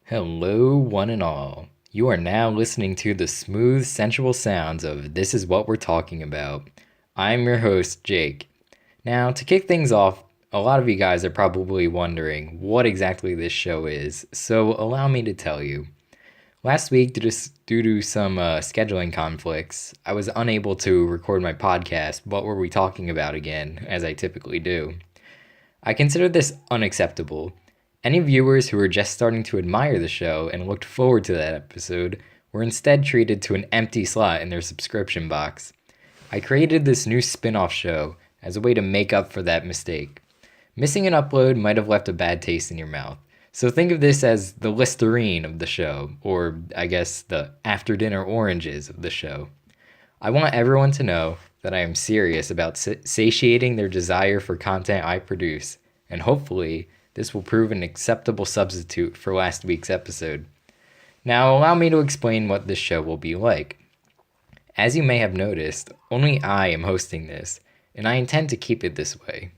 Hello, one and all. You are now listening to the smooth, sensual sounds of This Is What We're Talking About. I'm your host, Jake. Now, to kick things off, a lot of you guys are probably wondering what exactly this show is, so allow me to tell you. Last week, due to some scheduling conflicts, I was unable to record my podcast, What Were We Talking About Again, as I typically do. I consider this unacceptable. Any viewers who were just starting to admire the show and looked forward to that episode were instead treated to an empty slot in their subscription box. I created this new spin-off show as a way to make up for that mistake. Missing an upload might have left a bad taste in your mouth, so think of this as the Listerine of the show, or I guess the after-dinner oranges of the show. I want everyone to know that I am serious about satiating their desire for content I produce, and hopefully this will prove an acceptable substitute for last week's episode. Now allow me to explain what this show will be like. As you may have noticed, only I am hosting this, and I intend to keep it this way.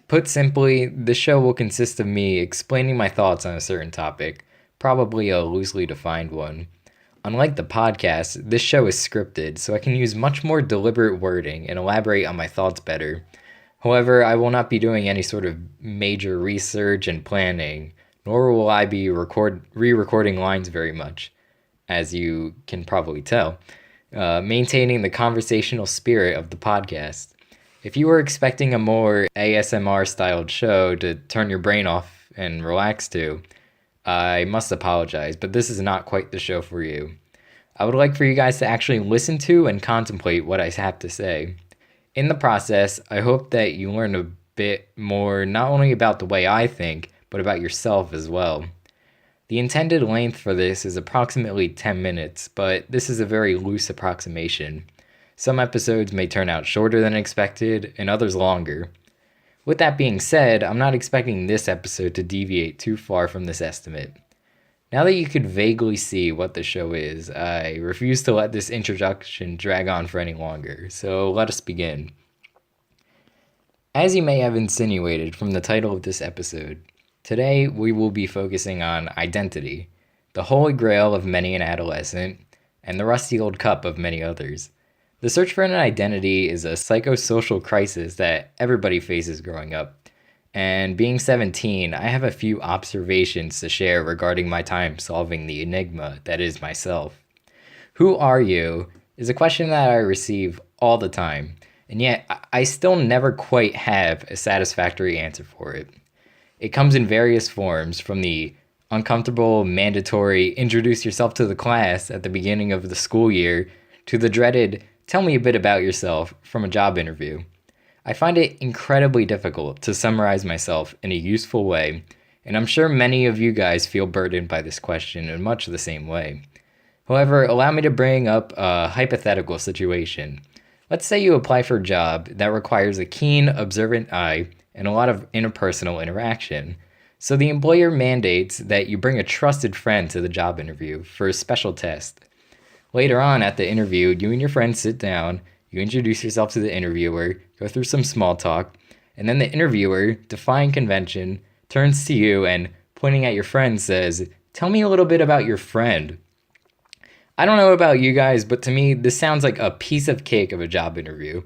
Put simply, the show will consist of me explaining my thoughts on a certain topic, probably a loosely defined one. Unlike the podcast, this show is scripted, so I can use much more deliberate wording and elaborate on my thoughts better. However, I will not be doing any sort of major research and planning, nor will I be re-recording lines very much, as you can probably tell, maintaining the conversational spirit of the podcast. If you were expecting a more ASMR-styled show to turn your brain off and relax to, I must apologize, but this is not quite the show for you. I would like for you guys to actually listen to and contemplate what I have to say. In the process, I hope that you learn a bit more not only about the way I think, but about yourself as well. The intended length for this is approximately 10 minutes, but this is a very loose approximation. Some episodes may turn out shorter than expected, and others longer. With that being said, I'm not expecting this episode to deviate too far from this estimate. Now that you could vaguely see what the show is, I refuse to let this introduction drag on for any longer, so let us begin. As you may have insinuated from the title of this episode, today we will be focusing on identity, the holy grail of many an adolescent, and the rusty old cup of many others. The search for an identity is a psychosocial crisis that everybody faces growing up. And being 17, I have a few observations to share regarding my time solving the enigma that is myself. Who are you is a question that I receive all the time, and yet I still never quite have a satisfactory answer for it. It comes in various forms, from the uncomfortable, mandatory introduce yourself to the class at the beginning of the school year to the dreaded tell me a bit about yourself from a job interview. I find it incredibly difficult to summarize myself in a useful way, and I'm sure many of you guys feel burdened by this question in much the same way. However, allow me to bring up a hypothetical situation. Let's say you apply for a job that requires a keen, observant eye and a lot of interpersonal interaction. So the employer mandates that you bring a trusted friend to the job interview for a special test. Later on at the interview, you and your friend sit down, you introduce yourself to the interviewer, go through some small talk, and then the interviewer, defying convention, turns to you and, pointing at your friend, says, "Tell me a little bit about your friend." I don't know about you guys, but to me, this sounds like a piece of cake of a job interview.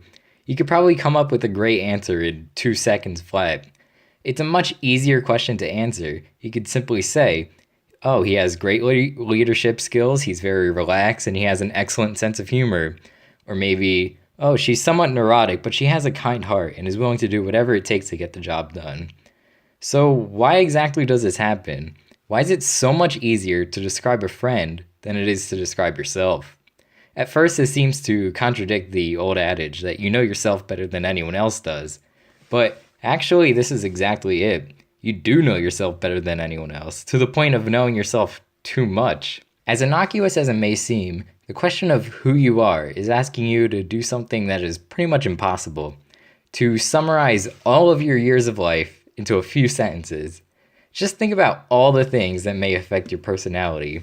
You could probably come up with a great answer in 2 seconds flat. It's a much easier question to answer. You could simply say, "Oh, he has great leadership skills, he's very relaxed, and he has an excellent sense of humor." Or maybe, "Oh, she's somewhat neurotic, but she has a kind heart and is willing to do whatever it takes to get the job done." So why exactly does this happen? Why is it so much easier to describe a friend than it is to describe yourself? At first, it seems to contradict the old adage that you know yourself better than anyone else does. But actually, this is exactly it. You do know yourself better than anyone else, to the point of knowing yourself too much. As innocuous as it may seem, the question of who you are is asking you to do something that is pretty much impossible. To summarize all of your years of life into a few sentences. Just think about all the things that may affect your personality.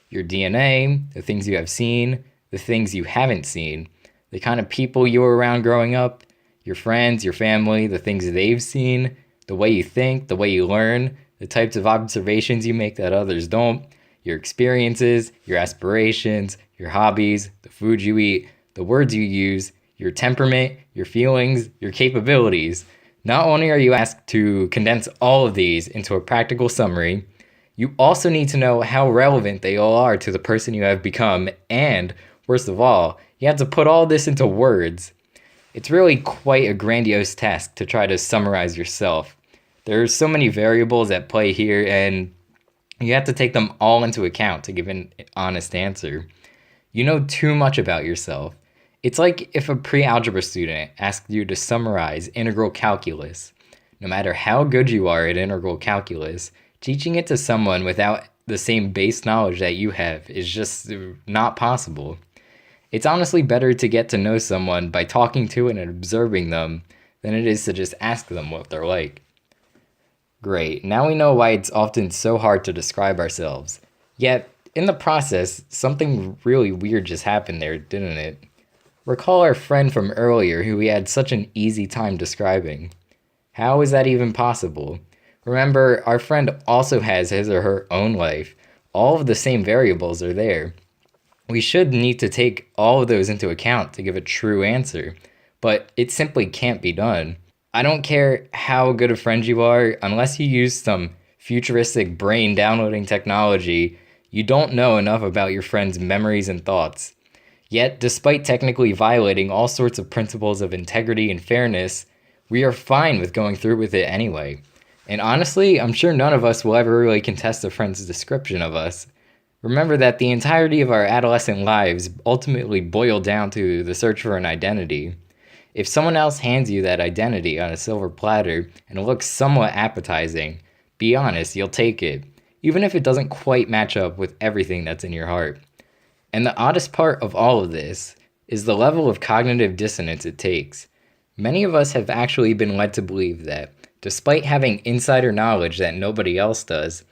Your DNA, the things you have seen, the things you haven't seen, the kind of people you were around growing up, your friends, your family, the things they've seen, the way you think, the way you learn, the types of observations you make that others don't, your experiences, your aspirations, your hobbies, the food you eat, the words you use, your temperament, your feelings, your capabilities. Not only are you asked to condense all of these into a practical summary, you also need to know how relevant they all are to the person you have become, and, worst of all, you have to put all this into words. It's really quite a grandiose task to try to summarize yourself. There are so many variables at play here, and you have to take them all into account to give an honest answer. You know too much about yourself. It's like if a pre-algebra student asked you to summarize integral calculus. No matter how good you are at integral calculus, teaching it to someone without the same base knowledge that you have is just not possible. It's honestly better to get to know someone by talking to and observing them than it is to just ask them what they're like. Great, now we know why it's often so hard to describe ourselves. Yet, in the process, something really weird just happened there, didn't it? Recall our friend from earlier who we had such an easy time describing. How is that even possible? Remember, our friend also has his or her own life. All of the same variables are there. We should need to take all of those into account to give a true answer, but it simply can't be done. I don't care how good a friend you are, unless you use some futuristic brain downloading technology, you don't know enough about your friend's memories and thoughts. Yet, despite technically violating all sorts of principles of integrity and fairness, we are fine with going through with it anyway. And honestly, I'm sure none of us will ever really contest a friend's description of us. Remember that the entirety of our adolescent lives ultimately boil down to the search for an identity. If someone else hands you that identity on a silver platter and it looks somewhat appetizing, be honest, you'll take it, even if it doesn't quite match up with everything that's in your heart. And the oddest part of all of this is the level of cognitive dissonance it takes. Many of us have actually been led to believe that, despite having insider knowledge that nobody else does,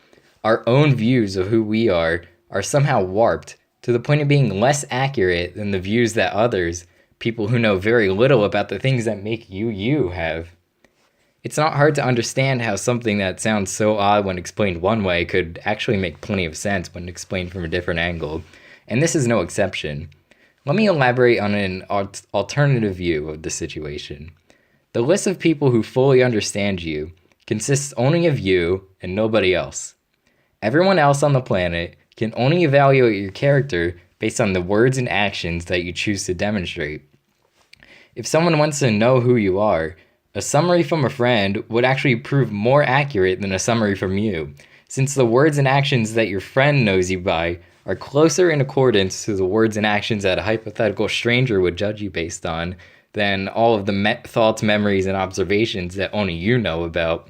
our own views of who we are somehow warped to the point of being less accurate than the views that others, people who know very little about the things that make you you, have. It's not hard to understand how something that sounds so odd when explained one way could actually make plenty of sense when explained from a different angle, and this is no exception. Let me elaborate on an alternative view of the situation. The list of people who fully understand you consists only of you and nobody else. Everyone else on the planet can only evaluate your character based on the words and actions that you choose to demonstrate. If someone wants to know who you are, a summary from a friend would actually prove more accurate than a summary from you, since the words and actions that your friend knows you by are closer in accordance to the words and actions that a hypothetical stranger would judge you based on than all of the thoughts, memories, and observations that only you know about.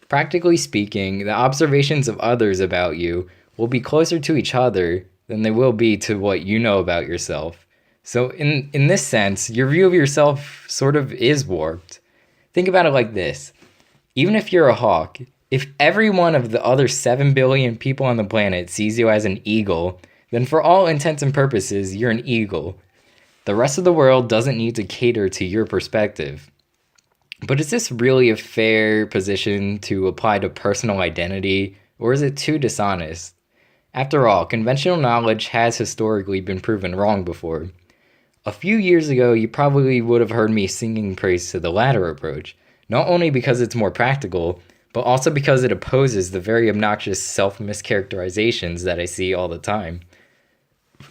Practically speaking, the observations of others about you will be closer to each other than they will be to what you know about yourself. So in this sense, your view of yourself sort of is warped. Think about it like this. Even if you're a hawk, if every one of the other 7 billion people on the planet sees you as an eagle, then for all intents and purposes, you're an eagle. The rest of the world doesn't need to cater to your perspective. But is this really a fair position to apply to personal identity, or is it too dishonest? After all, conventional knowledge has historically been proven wrong before. A few years ago, you probably would have heard me singing praise to the latter approach, not only because it's more practical, but also because it opposes the very obnoxious self-mischaracterizations that I see all the time.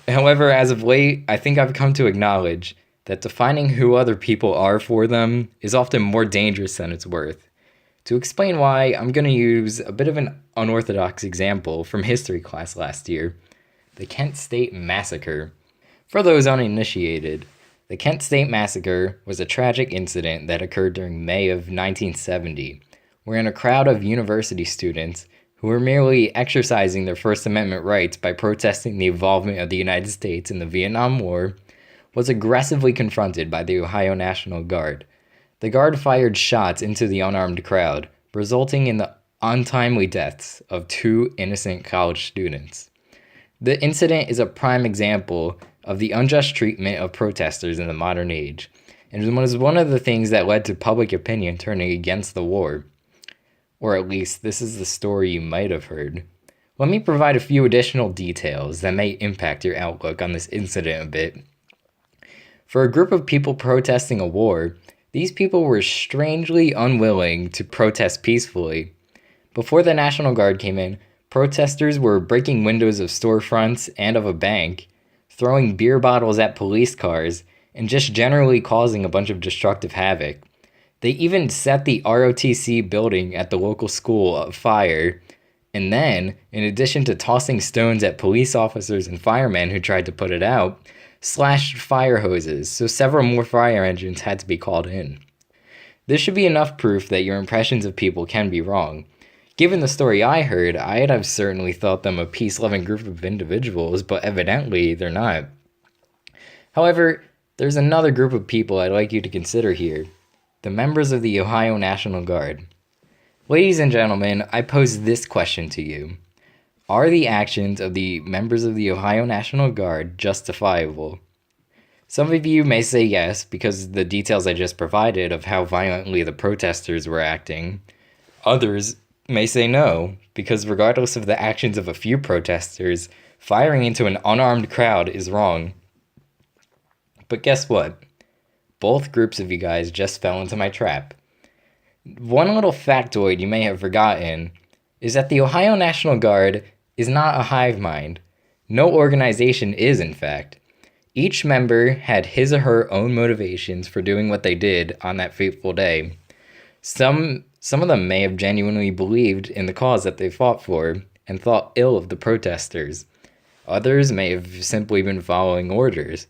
However, as of late, I think I've come to acknowledge that defining who other people are for them is often more dangerous than it's worth. To explain why, I'm going to use a bit of an unorthodox example from history class last year, the Kent State Massacre. For those uninitiated, the Kent State Massacre was a tragic incident that occurred during May of 1970, wherein a crowd of university students who were merely exercising their First Amendment rights by protesting the involvement of the United States in the Vietnam War was aggressively confronted by the Ohio National Guard. The Guard fired shots into the unarmed crowd, resulting in the untimely deaths of 2 innocent college students. The incident is a prime example of the unjust treatment of protesters in the modern age, and was one of the things that led to public opinion turning against the war. Or at least, this is the story you might have heard. Let me provide a few additional details that may impact your outlook on this incident a bit. For a group of people protesting a war, these people were strangely unwilling to protest peacefully. Before the National Guard came in, protesters were breaking windows of storefronts and of a bank, throwing beer bottles at police cars, and just generally causing a bunch of destructive havoc. They even set the ROTC building at the local school afire, and then, in addition to tossing stones at police officers and firemen who tried to put it out, slashed fire hoses, so several more fire engines had to be called in. This should be enough proof that your impressions of people can be wrong. Given the story I heard, I'd have certainly thought them a peace-loving group of individuals, but evidently they're not. However, there's another group of people I'd like you to consider here: the members of the Ohio National Guard. Ladies and gentlemen, I pose this question to you. Are the actions of the members of the Ohio National Guard justifiable? Some of you may say yes because of the details I just provided of how violently the protesters were acting. Others may say no, because regardless of the actions of a few protesters, firing into an unarmed crowd is wrong. But guess what? Both groups of you guys just fell into my trap. One little factoid you may have forgotten is that the Ohio National Guard is not a hive mind. No organization is, in fact. Each member had his or her own motivations for doing what they did on that fateful day. Some of them may have genuinely believed in the cause that they fought for and thought ill of the protesters. Others may have simply been following orders.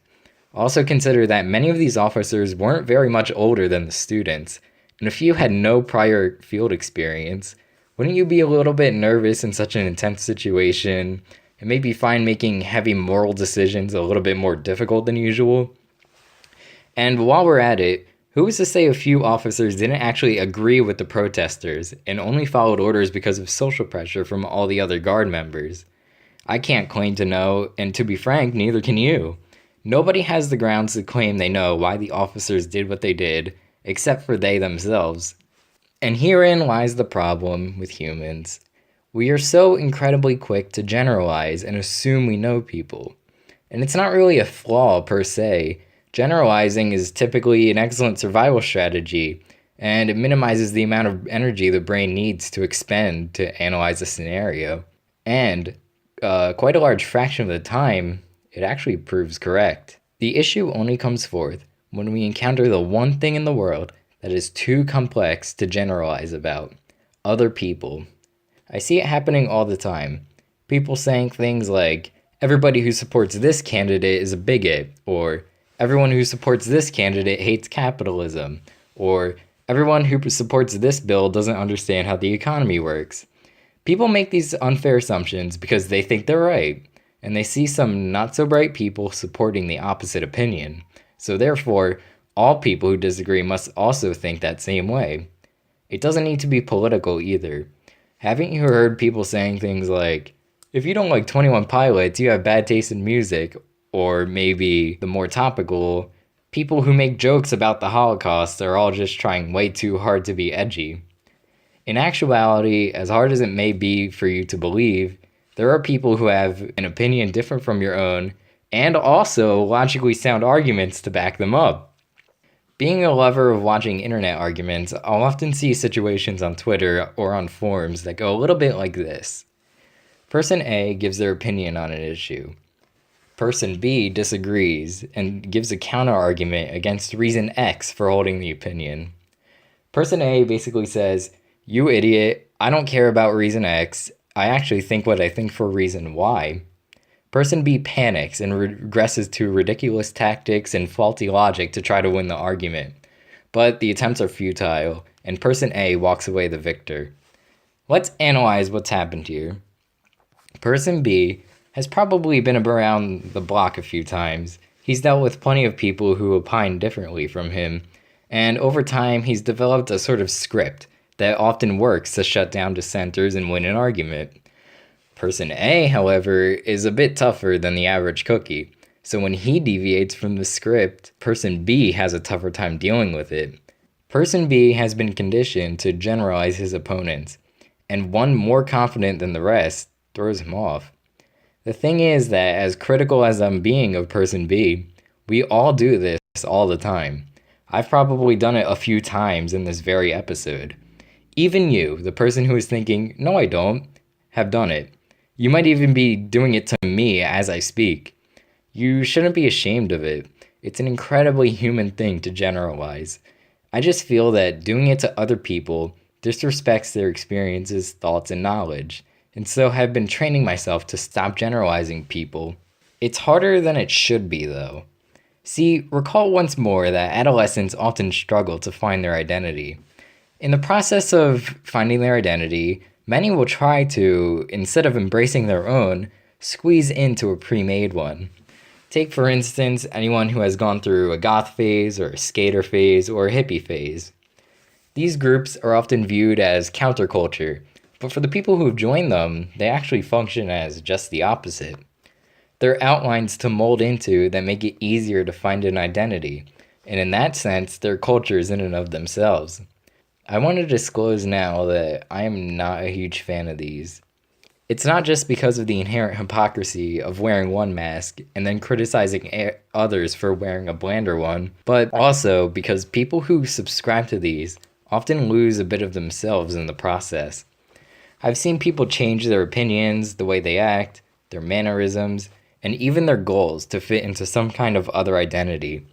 Also consider that many of these officers weren't very much older than the students, and a few had no prior field experience. Wouldn't you be a little bit nervous in such an intense situation, and maybe find making heavy moral decisions a little bit more difficult than usual? And while we're at it, who is to say a few officers didn't actually agree with the protesters and only followed orders because of social pressure from all the other Guard members? I can't claim to know, and to be frank, neither can you. Nobody has the grounds to claim they know why the officers did what they did, except for they themselves. And herein lies the problem with humans. We are so incredibly quick to generalize and assume we know people. And it's not really a flaw per se. Generalizing is typically an excellent survival strategy, and it minimizes the amount of energy the brain needs to expend to analyze a scenario. And quite a large fraction of the time, it actually proves correct. The issue only comes forth when we encounter the one thing in the world that is too complex to generalize about: other people. I see it happening all the time. People saying things like, everybody who supports this candidate is a bigot, or everyone who supports this candidate hates capitalism, or everyone who supports this bill doesn't understand how the economy works. People make these unfair assumptions because they think they're right, and they see some not-so-bright people supporting the opposite opinion. So therefore, all people who disagree must also think that same way. It doesn't need to be political either. Haven't you heard people saying things like, if you don't like 21 Pilots, you have bad taste in music? Or maybe the more topical, people who make jokes about the Holocaust are all just trying way too hard to be edgy. In actuality, as hard as it may be for you to believe, there are people who have an opinion different from your own, and also logically sound arguments to back them up. Being a lover of watching internet arguments, I'll often see situations on Twitter or on forums that go a little bit like this. Person A gives their opinion on an issue. Person B disagrees and gives a counter-argument against reason X for holding the opinion. Person A basically says, "You idiot, I don't care about reason X, I actually think what I think for reason Y." Person B panics and regresses to ridiculous tactics and faulty logic to try to win the argument. But the attempts are futile, and Person A walks away the victor. Let's analyze what's happened here. Person B has probably been around the block a few times. He's dealt with plenty of people who opine differently from him, and over time he's developed a sort of script that often works to shut down dissenters and win an argument. Person A, however, is a bit tougher than the average cookie, so when he deviates from the script, Person B has a tougher time dealing with it. Person B has been conditioned to generalize his opponents, and one more confident than the rest throws him off. The thing is that, as critical as I'm being of person B, we all do this all the time. I've probably done it a few times in this very episode. Even you, the person who is thinking, no, I don't, have done it. You might even be doing it to me as I speak. You shouldn't be ashamed of it. It's an incredibly human thing to generalize. I just feel that doing it to other people disrespects their experiences, thoughts, and knowledge, and so have been training myself to stop generalizing people. It's harder than it should be, though. See, recall once more that adolescents often struggle to find their identity. In the process of finding their identity, many will try to, instead of embracing their own, squeeze into a pre-made one. Take, for instance, anyone who has gone through a goth phase, or a skater phase, or a hippie phase. These groups are often viewed as counterculture, but for the people who've joined them, they actually function as just the opposite. They're outlines to mold into that make it easier to find an identity, and in that sense, they're cultures in and of themselves. I want to disclose now that I am not a huge fan of these. It's not just because of the inherent hypocrisy of wearing one mask and then criticizing others for wearing a blander one, but also because people who subscribe to these often lose a bit of themselves in the process. I've seen people change their opinions, the way they act, their mannerisms, and even their goals to fit into some kind of other identity.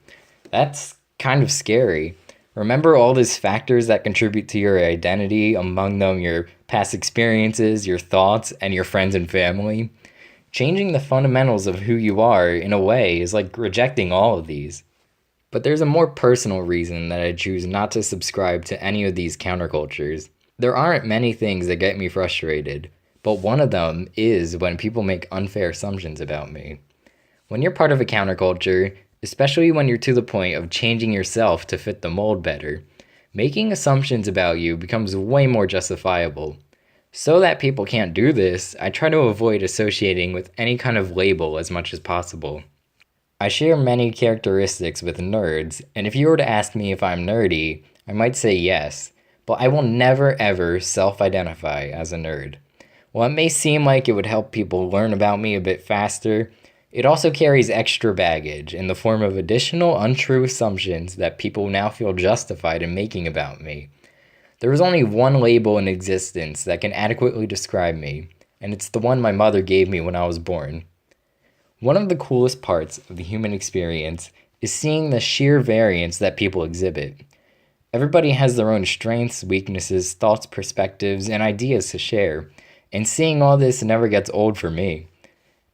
That's kind of scary. Remember all these factors that contribute to your identity, among them your past experiences, your thoughts, and your friends and family? Changing the fundamentals of who you are, in a way, is like rejecting all of these. But there's a more personal reason that I choose not to subscribe to any of these countercultures. There aren't many things that get me frustrated, but one of them is when people make unfair assumptions about me. When you're part of a counterculture, especially when you're to the point of changing yourself to fit the mold better, making assumptions about you becomes way more justifiable. So that people can't do this, I try to avoid associating with any kind of label as much as possible. I share many characteristics with nerds, and if you were to ask me if I'm nerdy, I might say yes, but I will never ever self-identify as a nerd. While it may seem like it would help people learn about me a bit faster, it also carries extra baggage in the form of additional untrue assumptions that people now feel justified in making about me. There is only one label in existence that can adequately describe me, and it's the one my mother gave me when I was born. One of the coolest parts of the human experience is seeing the sheer variance that people exhibit. Everybody has their own strengths, weaknesses, thoughts, perspectives, and ideas to share, and seeing all this never gets old for me.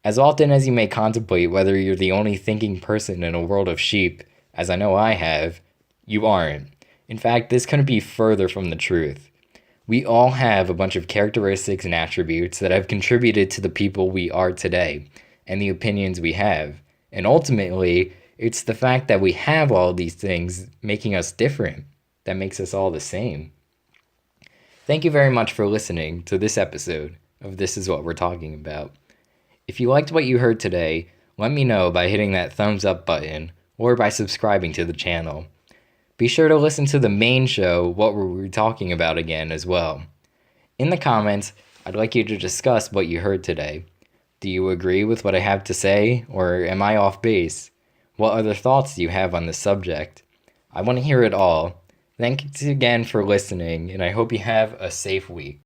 As often as you may contemplate whether you're the only thinking person in a world of sheep, as I know I have, you aren't. In fact, this couldn't be further from the truth. We all have a bunch of characteristics and attributes that have contributed to the people we are today, and the opinions we have. And ultimately, it's the fact that we have all these things making us different that makes us all the same. Thank you very much for listening to this episode of This Is What We're Talking About. If you liked what you heard today, let me know by hitting that thumbs up button or by subscribing to the channel. Be sure to listen to the main show, What Were We Talking About Again, as well. In the comments, I'd like you to discuss what you heard today. Do you agree with what I have to say, or am I off base? What other thoughts do you have on this subject? I want to hear it all. Thanks again for listening, and I hope you have a safe week.